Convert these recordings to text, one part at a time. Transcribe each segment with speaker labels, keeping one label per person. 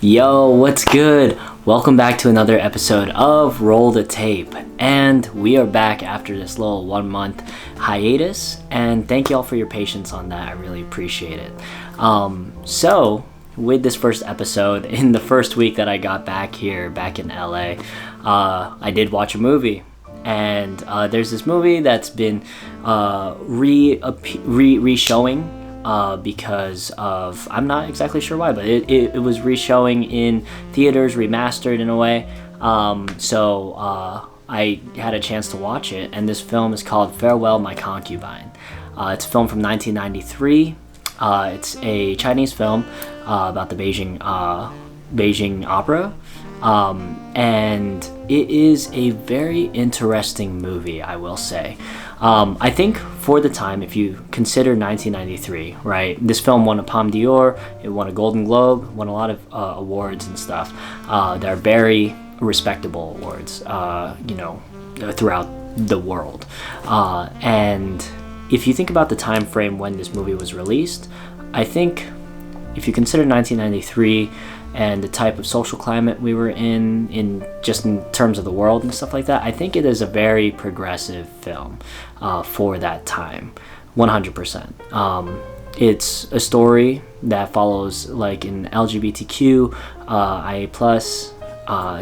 Speaker 1: Yo, what's good? Welcome back to another episode of Roll the Tape. And we are back after this little 1 month hiatus. And thank you all for your patience on that. I really appreciate it. So, with this first episode, in the first week that I got back here, back in LA, I did watch a movie. And there's this movie that's been re-showing. Because of, I'm not exactly sure why, but it was re-showing in theaters, remastered in a way. So I had a chance to watch it, and this film is called Farewell My Concubine. It's a film from 1993. It's a Chinese film about the Beijing opera. And it is a very interesting movie, I will say. I think for the time, if you consider 1993, right, this film won a Palme d'Or, it won a Golden Globe, won a lot of awards and stuff. They're very respectable awards, throughout the world. And if you think about the time frame when this movie was released, I think if you consider 1993 and the type of social climate we were in terms of the world and stuff like that, I think it is a very progressive film for that time, 100%. It's a story that follows like an LGBTQIA plus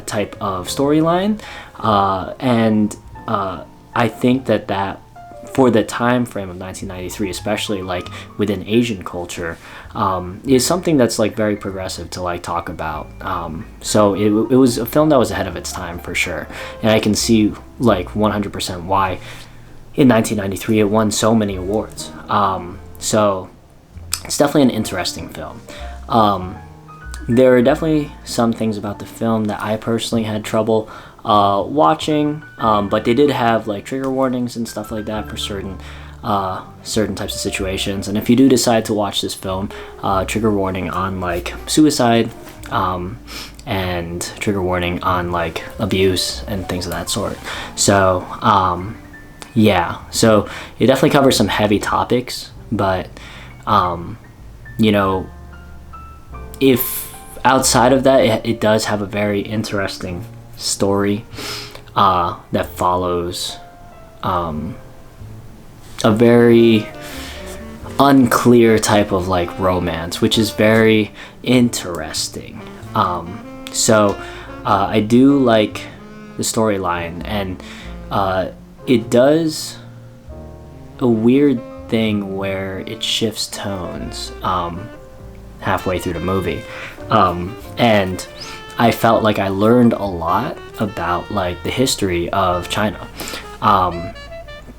Speaker 1: type of storyline, and I think that for the time frame of 1993, especially like within Asian culture, is something that's like very progressive to like talk about. So it was a film that was ahead of its time for sure, and I can see like 100% why in 1993 it won so many awards. So it's definitely an interesting film. There are definitely some things about the film that I personally had trouble watching, but they did have like trigger warnings and stuff like that for certain types of situations. And if you do decide to watch this film, trigger warning on like suicide, and trigger warning on like abuse and things of that sort. So so it definitely covers some heavy topics, but if outside of that, it does have a very interesting story that follows a very unclear type of like romance, which is very interesting. So I do like the storyline, and it does a weird thing where it shifts tones halfway through the movie, and I felt like I learned a lot about like the history of China,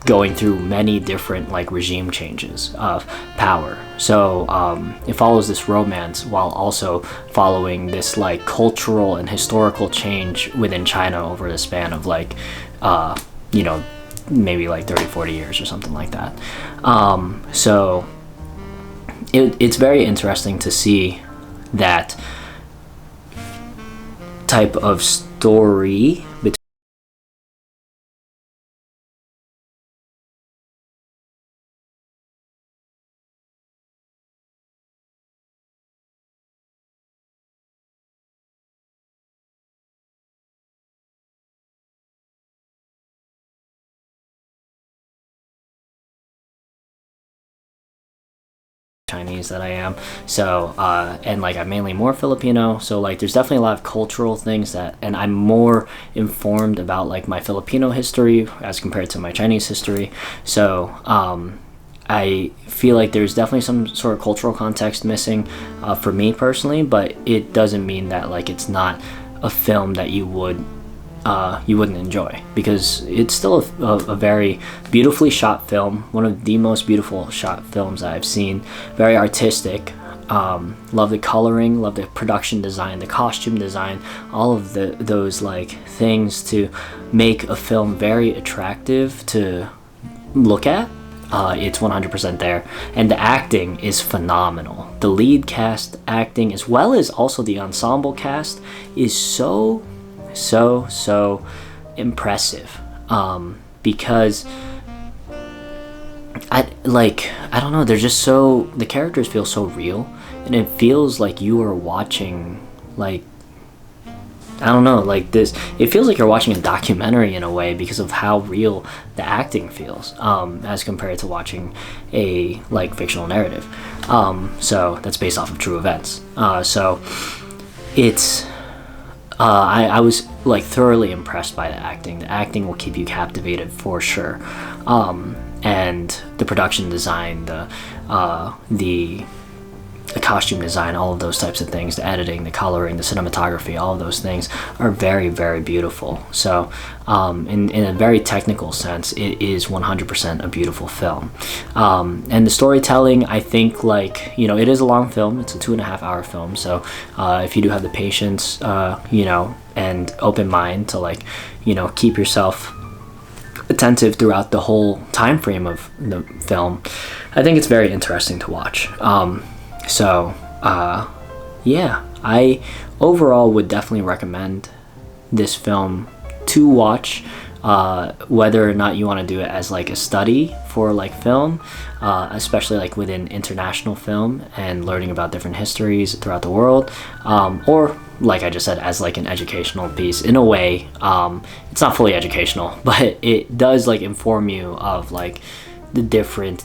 Speaker 1: going through many different like regime changes of power. So it follows this romance while also following this like cultural and historical change within China over the span of like maybe like 30-40 years or something like that. So it's very interesting to see that type of story between Chinese that I am. So and like I'm mainly more Filipino, so like there's definitely a lot of cultural things and I'm more informed about like my Filipino history as compared to my Chinese history. So I feel like there's definitely some sort of cultural context missing for me personally, but it doesn't mean that like it's not a film that you wouldn't enjoy, because it's still a very beautifully shot film, one of the most beautiful shot films I've seen. Very artistic. Love the coloring, love the production design, the costume design, all of those like things to make a film very attractive to look at. It's 100% there, and the acting is phenomenal. The lead cast acting, as well as also the ensemble cast, is so impressive, because I don't know, they're just the characters feel so real, and it feels like you are watching like, I don't know, like this, it feels like you're watching a documentary in a way because of how real the acting feels, as compared to watching a like fictional narrative. So that's based off of true events. So it's, I was like thoroughly impressed by the acting. The acting will keep you captivated for sure. And the production design, the costume design, all of those types of things, the editing, the coloring, the cinematography, all of those things are very, very beautiful. So in a very technical sense, it is 100% a beautiful film. And the storytelling, I think, like, you know, it is a long film. It's a 2.5-hour film. So if you do have the patience, you know, and open mind to, like, you know, keep yourself attentive throughout the whole time frame of the film, I think it's very interesting to watch. So yeah, I overall would definitely recommend this film to watch, whether or not you want to do it as like a study for like film, especially like within international film and learning about different histories throughout the world, or like I just said, as like an educational piece. In a way, it's not fully educational, but it does like inform you of like the different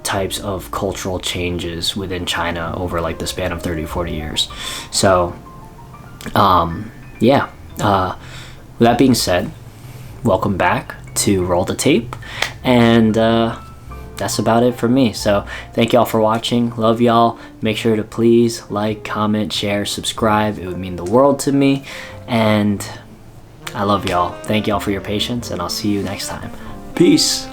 Speaker 1: types of cultural changes within China over like the span of 30-40 years. So yeah, with that being said, welcome back to Roll the Tape, and that's about it for me. So thank y'all for watching. Love y'all. Make sure to please like, comment, share, subscribe. It would mean the world to me, and I love y'all. Thank y'all for your patience, and I'll see you next time. Peace.